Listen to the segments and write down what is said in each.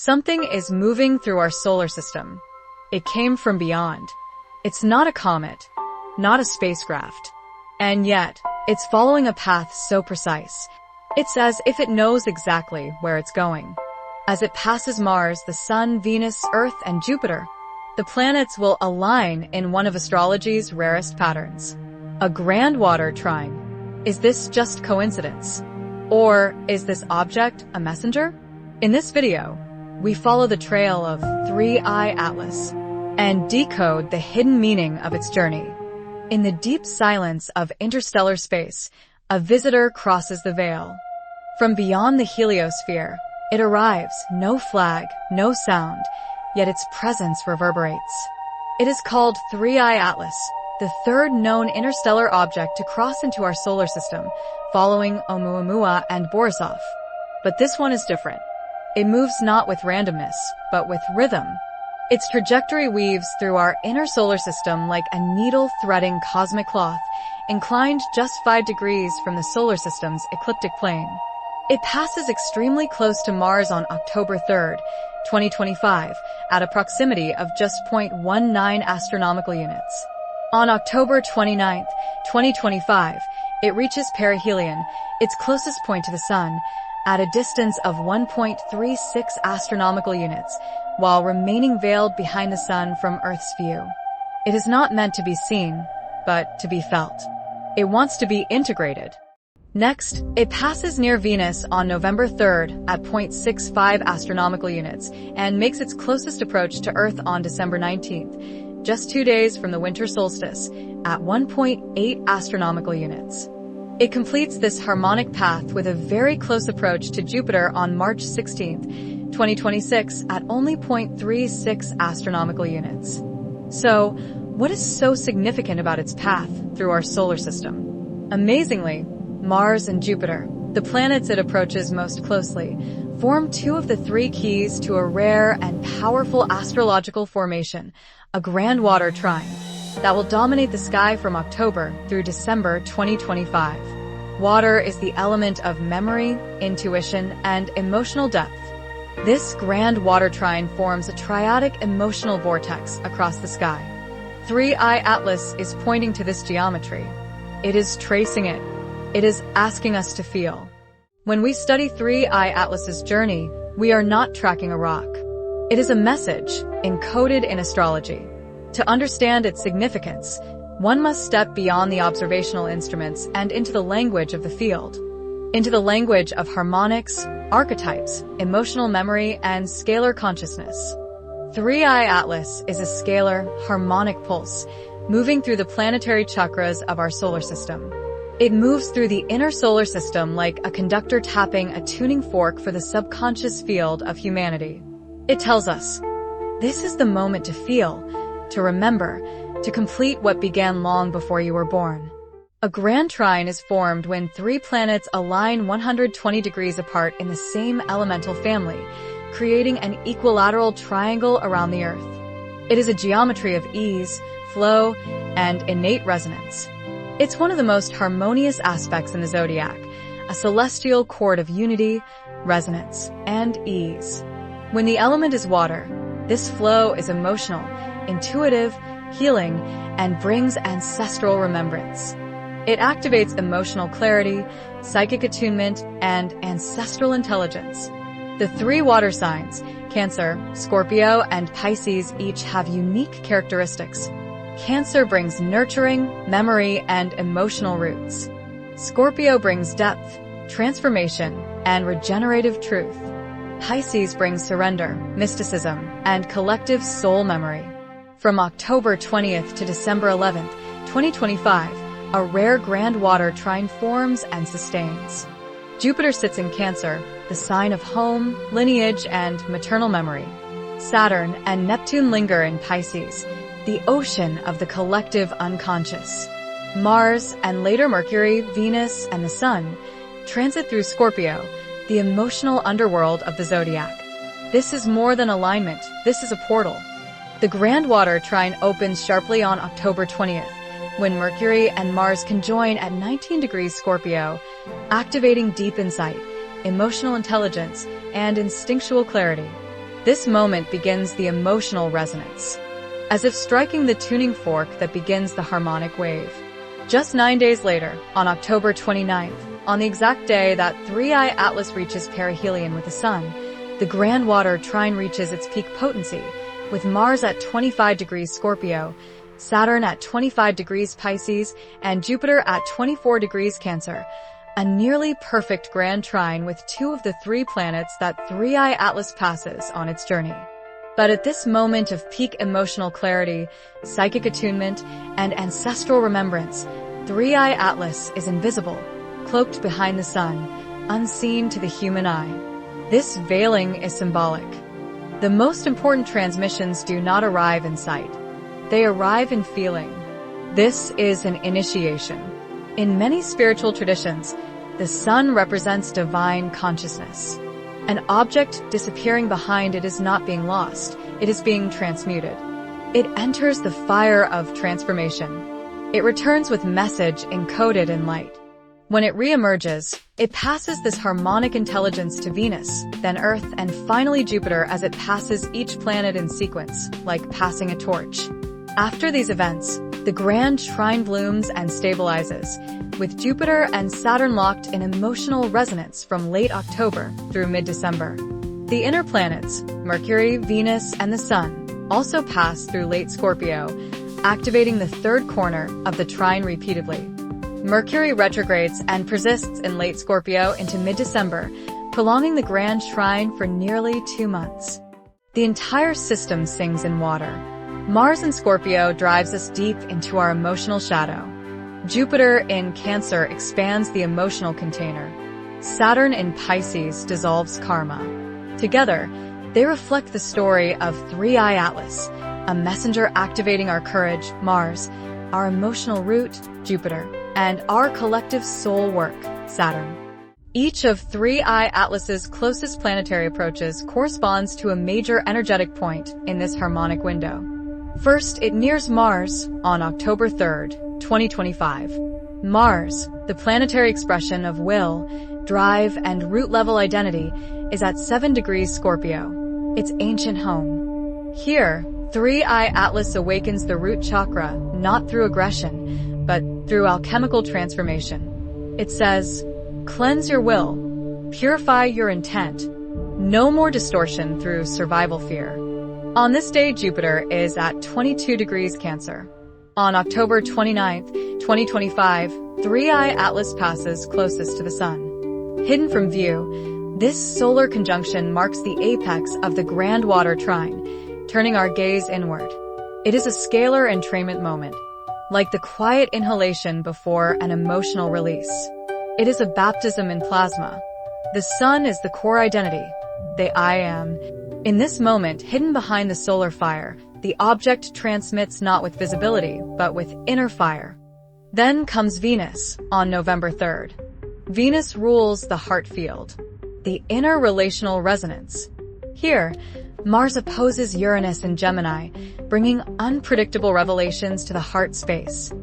Something is moving through our solar system. It came from beyond. It's not a comet, not a spacecraft. And yet, it's following a path so precise. It's as if it knows exactly where it's going. As it passes Mars, the Sun, Venus, Earth, and Jupiter, the planets will align in one of astrology's rarest patterns. A Grand Water Trine. Is this just coincidence? Or is this object a messenger? In this video, we follow the trail of 3-Eye Atlas and decode the hidden meaning of its journey. In the deep silence of interstellar space, a visitor crosses the veil. From beyond the heliosphere, it arrives, no flag, no sound, yet its presence reverberates. It is called 3-Eye Atlas, the third known interstellar object to cross into our solar system, following Oumuamua and Borisov. But this one is different. It moves not with randomness, but with rhythm. Its trajectory weaves through our inner solar system like a needle threading cosmic cloth, inclined just 5 degrees from the solar system's ecliptic plane. It passes extremely close to Mars on October 3rd, 2025, at a proximity of just 0.19 astronomical units. On October 29th, 2025, it reaches perihelion, its closest point to the Sun, at a distance of 1.36 astronomical units, while remaining veiled behind the Sun from Earth's view. It is not meant to be seen, but to be felt. It wants to be integrated. Next, it passes near Venus on November 3rd at 0.65 astronomical units and makes its closest approach to Earth on December 19th, just 2 days from the winter solstice, at 1.8 astronomical units. It completes this harmonic path with a very close approach to Jupiter on March 16th, 2026 at only 0.36 astronomical units. So, what is so significant about its path through our solar system? Amazingly, Mars and Jupiter, the planets it approaches most closely, form 2 of the 3 keys to a rare and powerful astrological formation, a Grand Water Trine, that will dominate the sky from October through December 2025. Water is the element of memory, intuition, and emotional depth. This Grand Water Trine forms a triadic emotional vortex across the sky. 3-Eye Atlas is pointing to this geometry. It is tracing it. It is asking us to feel. When we study 3-Eye Atlas's journey, we are not tracking a rock. It is a message encoded in astrology. To understand its significance, one must step beyond the observational instruments and into the language of the field, into the language of harmonics, archetypes, emotional memory, and scalar consciousness. 3-Eye Atlas is a scalar, harmonic pulse, moving through the planetary chakras of our solar system. It moves through the inner solar system like a conductor tapping a tuning fork for the subconscious field of humanity. It tells us, this is the moment to feel, to remember, to complete what began long before you were born. A grand trine is formed when 3 planets align 120 degrees apart in the same elemental family, creating an equilateral triangle around the Earth. It is a geometry of ease, flow, and innate resonance. It's one of the most harmonious aspects in the zodiac, a celestial chord of unity, resonance, and ease. When the element is water, this flow is emotional, intuitive, healing, and brings ancestral remembrance. It activates emotional clarity, psychic attunement, and ancestral intelligence. The 3 water signs, Cancer, Scorpio, and Pisces, each have unique characteristics. Cancer brings nurturing, memory, and emotional roots. Scorpio brings depth, transformation, and regenerative truth. Pisces brings surrender, mysticism, and collective soul memory. From October 20th to December 11th, 2025, a rare Grand Water Trine forms and sustains. Jupiter sits in Cancer, the sign of home, lineage, and maternal memory. Saturn and Neptune linger in Pisces, the ocean of the collective unconscious. Mars and later Mercury, Venus, and the Sun transit through Scorpio, the emotional underworld of the zodiac. This is more than alignment, this is a portal. The Grand Water Trine opens sharply on October 20th, when Mercury and Mars conjoin at 19 degrees Scorpio, activating deep insight, emotional intelligence, and instinctual clarity. This moment begins the emotional resonance, as if striking the tuning fork that begins the harmonic wave. Just 9 days later, on October 29th, on the exact day that 3i Atlas reaches perihelion with the Sun, the Grand Water Trine reaches its peak potency, with Mars at 25 degrees Scorpio, Saturn at 25 degrees Pisces, and Jupiter at 24 degrees Cancer. A nearly perfect grand trine with 2 of the 3 planets that 3i Atlas passes on its journey. But at this moment of peak emotional clarity, psychic attunement, and ancestral remembrance, 3i Atlas is invisible, cloaked behind the Sun, unseen to the human eye. This veiling is symbolic. The most important transmissions do not arrive in sight. They arrive in feeling. This is an initiation. In many spiritual traditions, the Sun represents divine consciousness. An object disappearing behind it is not being lost, it is being transmuted. It enters the fire of transformation. It returns with message encoded in light. When it reemerges, it passes this harmonic intelligence to Venus, then Earth, and finally Jupiter as it passes each planet in sequence, like passing a torch. After these events, the grand trine blooms and stabilizes, with Jupiter and Saturn locked in emotional resonance from late October through mid-December. The inner planets, Mercury, Venus, and the Sun, also pass through late Scorpio, activating the third corner of the trine repeatedly. Mercury retrogrades and persists in late Scorpio into mid-December, prolonging the grand trine for nearly 2 months. The entire system sings in water. Mars in Scorpio drives us deep into our emotional shadow. Jupiter in Cancer expands the emotional container. Saturn in Pisces dissolves karma. Together, they reflect the story of 3i Atlas, a messenger activating our courage, Mars, our emotional root, Jupiter, and our collective soul work, Saturn. Each of 3i Atlas's closest planetary approaches corresponds to a major energetic point in this harmonic window. First, it nears Mars on October 3rd, 2025. Mars, the planetary expression of will, drive, and root-level identity, is at 7 degrees Scorpio, its ancient home. Here, 3i Atlas awakens the root chakra not through aggression, but through alchemical transformation. It says, "Cleanse your will, purify your intent, no more distortion through survival fear." On this day, Jupiter is at 22 degrees Cancer. On October 29th, 2025, 3i Atlas passes closest to the Sun. Hidden from view, this solar conjunction marks the apex of the Grand Water Trine, turning our gaze inward. It is a scalar entrainment moment, like the quiet inhalation before an emotional release. It is a baptism in plasma. The Sun is the core identity, the I am. In this moment, hidden behind the solar fire, the object transmits not with visibility, but with inner fire. Then comes Venus, on November 3rd. Venus rules the heart field, the inner relational resonance. Here, Mars opposes Uranus in Gemini, bringing unpredictable revelations to the heart space.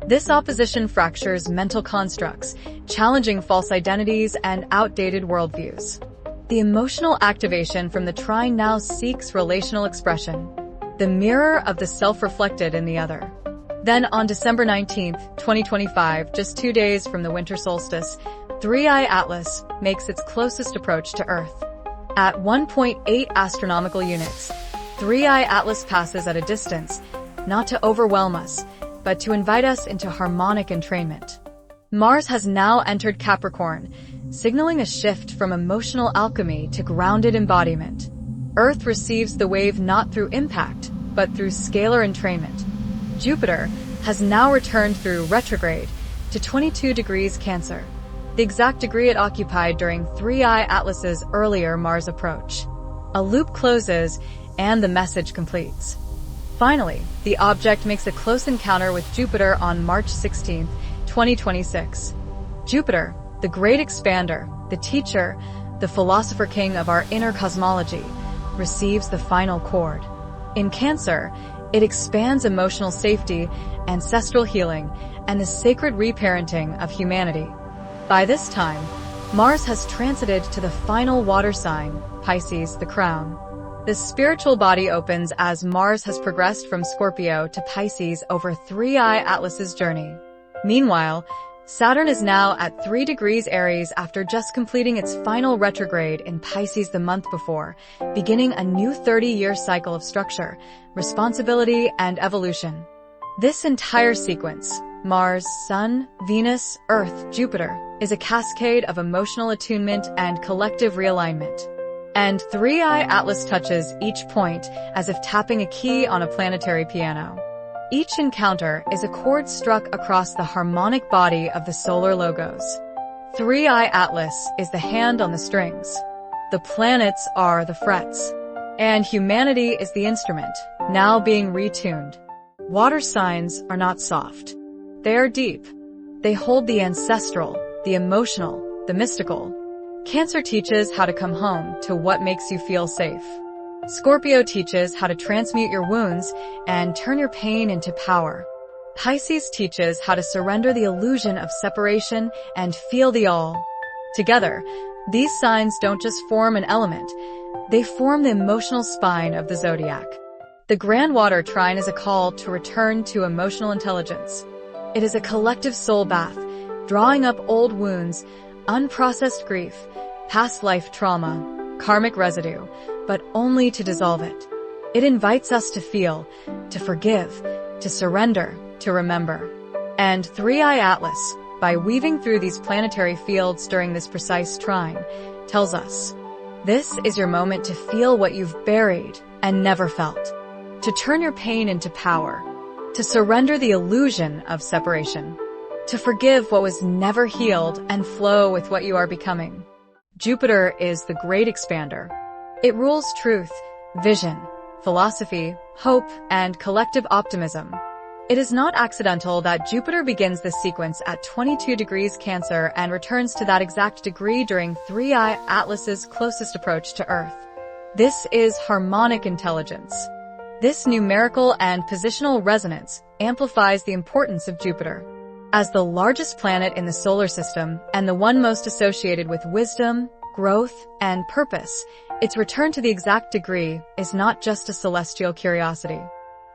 This opposition fractures mental constructs, challenging false identities and outdated worldviews. The emotional activation from the trine now seeks relational expression, the mirror of the self reflected in the other. Then on December 19th, 2025, just 2 days from the winter solstice, 3i Atlas makes its closest approach to Earth. At 1.8 astronomical units, 3i Atlas passes at a distance, not to overwhelm us, but to invite us into harmonic entrainment. Mars has now entered Capricorn, signaling a shift from emotional alchemy to grounded embodiment. Earth receives the wave not through impact, but through scalar entrainment. Jupiter has now returned through retrograde to 22 degrees Cancer, the exact degree it occupied during 3i Atlas's earlier Mars approach. A loop closes, and the message completes. Finally, the object makes a close encounter with Jupiter on March 16, 2026. Jupiter, the great expander, the teacher, the philosopher king of our inner cosmology, receives the final chord. In Cancer, it expands emotional safety, ancestral healing, and the sacred reparenting of humanity. By this time, Mars has transited to the final water sign, Pisces, the crown. The spiritual body opens as Mars has progressed from Scorpio to Pisces over 3i Atlas's journey. Meanwhile, Saturn is now at 3 degrees Aries after just completing its final retrograde in Pisces the month before, beginning a new 30-year cycle of structure, responsibility, and evolution. This entire sequence, Mars, Sun, Venus, Earth, Jupiter, is a cascade of emotional attunement and collective realignment. And 3i Atlas touches each point as if tapping a key on a planetary piano. Each encounter is a chord struck across the harmonic body of the solar logos. 3i Atlas is the hand on the strings. The planets are the frets. And humanity is the instrument, now being retuned. Water signs are not soft. They are deep. They hold the ancestral, the emotional, the mystical. Cancer teaches how to come home to what makes you feel safe. Scorpio teaches how to transmute your wounds and turn your pain into power. Pisces teaches how to surrender the illusion of separation and feel the all. Together, these signs don't just form an element, they form the emotional spine of the zodiac. The Grand Water Trine is a call to return to emotional intelligence. It is a collective soul bath, drawing up old wounds, unprocessed grief, past life trauma, karmic residue, but only to dissolve it. It invites us to feel, to forgive, to surrender, to remember. And 3i Atlas, by weaving through these planetary fields during this precise trine, tells us, this is your moment to feel what you've buried and never felt, to turn your pain into power, to surrender the illusion of separation, to forgive what was never healed and flow with what you are becoming. Jupiter is the great expander. It rules truth, vision, philosophy, hope, and collective optimism. It is not accidental that Jupiter begins this sequence at 22 degrees Cancer and returns to that exact degree during 3i Atlas's closest approach to Earth. This is harmonic intelligence. This numerical and positional resonance amplifies the importance of Jupiter. As the largest planet in the solar system and the one most associated with wisdom, growth, and purpose, its return to the exact degree is not just a celestial curiosity.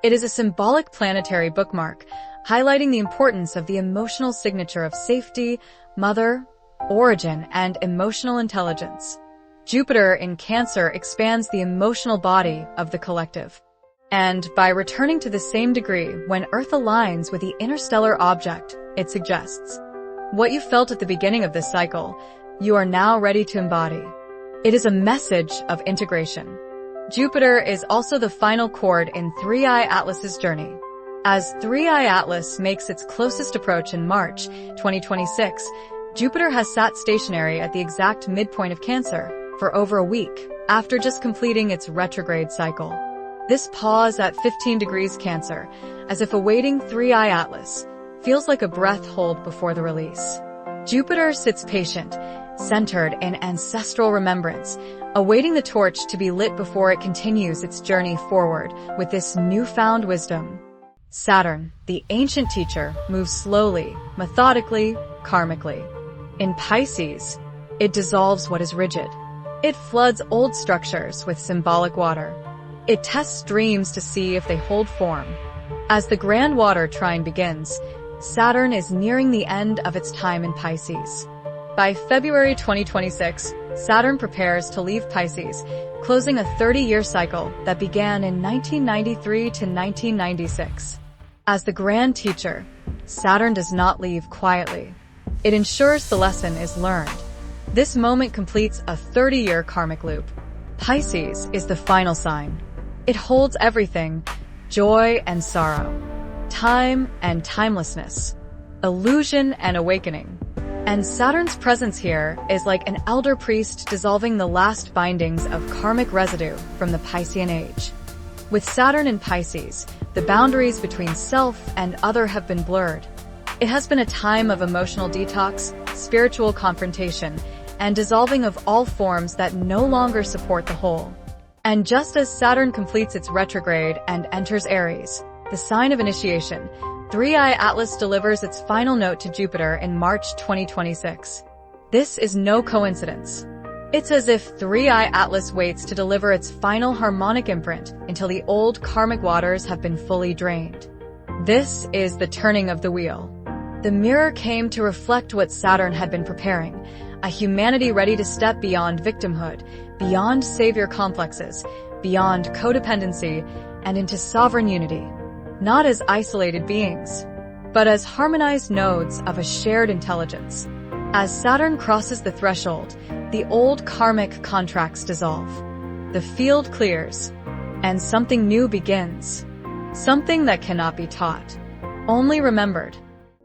It is a symbolic planetary bookmark, highlighting the importance of the emotional signature of safety, mother, origin, and emotional intelligence. Jupiter in Cancer expands the emotional body of the collective. And by returning to the same degree when Earth aligns with the interstellar object, it suggests, what you felt at the beginning of this cycle, you are now ready to embody. It is a message of integration. Jupiter is also the final chord in 3i Atlas's journey. As 3i Atlas makes its closest approach in March 2026, Jupiter has sat stationary at the exact midpoint of Cancer for over a week after just completing its retrograde cycle. This pause at 15 degrees Cancer, as if awaiting 3i Atlas, feels like a breath hold before the release. Jupiter sits patient, centered in ancestral remembrance, awaiting the torch to be lit before it continues its journey forward with this newfound wisdom. Saturn, the ancient teacher, moves slowly, methodically, karmically. In Pisces, it dissolves what is rigid. It floods old structures with symbolic water. It tests dreams to see if they hold form. As the Grand Water Trine begins, Saturn is nearing the end of its time in Pisces. By February 2026, Saturn prepares to leave Pisces, closing a 30-year cycle that began in 1993 to 1996. As the Grand Teacher, Saturn does not leave quietly. It ensures the lesson is learned. This moment completes a 30-year karmic loop. Pisces is the final sign. It holds everything, joy and sorrow, time and timelessness, illusion and awakening. And Saturn's presence here is like an elder priest dissolving the last bindings of karmic residue from the Piscean age. With Saturn in Pisces, the boundaries between self and other have been blurred. It has been a time of emotional detox, spiritual confrontation, and dissolving of all forms that no longer support the whole. And just as Saturn completes its retrograde and enters Aries, the sign of initiation, 3i Atlas delivers its final note to Jupiter in March 2026. This is no coincidence. It's as if 3i Atlas waits to deliver its final harmonic imprint until the old karmic waters have been fully drained. This is the turning of the wheel. The mirror came to reflect what Saturn had been preparing, a humanity ready to step beyond victimhood, beyond savior complexes, beyond codependency, and into sovereign unity, not as isolated beings, but as harmonized nodes of a shared intelligence. As Saturn crosses the threshold, the old karmic contracts dissolve. The field clears, and something new begins. Something that cannot be taught, only remembered.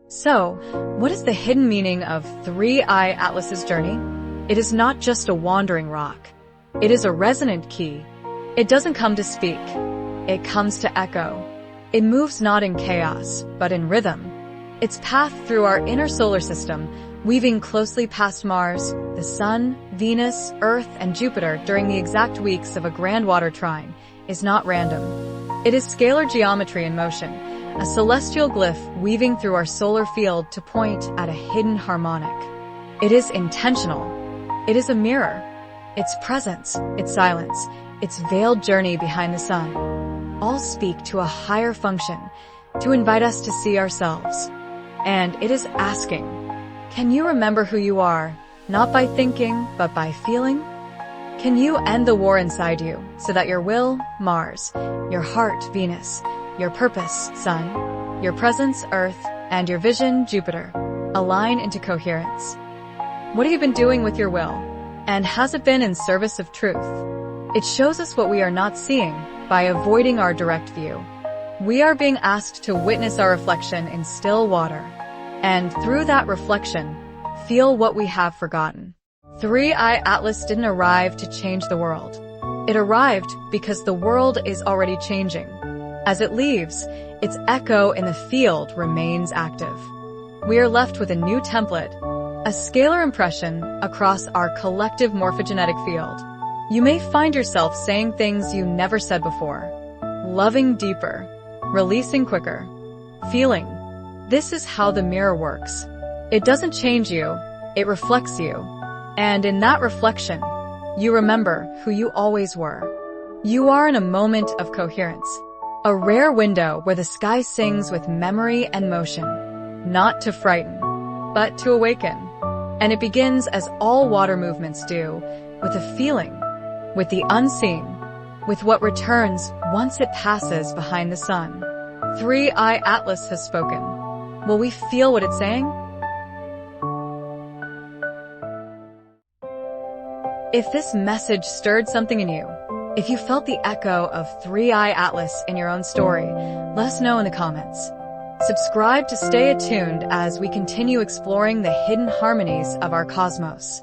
So, what is the hidden meaning of 3i Atlas's journey? It is not just a wandering rock. It is a resonant key. It doesn't come to speak. It comes to echo. It moves not in chaos, but in rhythm. Its path through our inner solar system, weaving closely past Mars, the Sun, Venus, Earth, and Jupiter during the exact weeks of a Grand Water Trine, is not random. It is scalar geometry in motion, a celestial glyph weaving through our solar field to point at a hidden harmonic. It is intentional. It is a mirror. Its presence, its silence, its veiled journey behind the sun, all speak to a higher function, to invite us to see ourselves. And it is asking, can you remember who you are, not by thinking, but by feeling? Can you end the war inside you so that your will, Mars, your heart, Venus, your purpose, Sun, your presence, Earth, and your vision, Jupiter, align into coherence? What have you been doing with your will? And has it been in service of truth? It shows us what we are not seeing by avoiding our direct view. We are being asked to witness our reflection in still water, and through that reflection, feel what we have forgotten. 3i Atlas didn't arrive to change the world. It arrived because the world is already changing. As it leaves, its echo in the field remains active. We are left with a new template, a scalar impression across our collective morphogenetic field. You may find yourself saying things you never said before, loving deeper, releasing quicker, feeling. This is how the mirror works. It doesn't change you, it reflects you. And in that reflection, you remember who you always were. You are in a moment of coherence, a rare window where the sky sings with memory and motion, not to frighten, but to awaken. And it begins as all water movements do, with a feeling, with the unseen, with what returns once it passes behind the sun. 3i Atlas has spoken. Will we feel what it's saying? If this message stirred something in you, if you felt the echo of 3i Atlas in your own story, let us know in the comments. Subscribe to stay attuned as we continue exploring the hidden harmonies of our cosmos.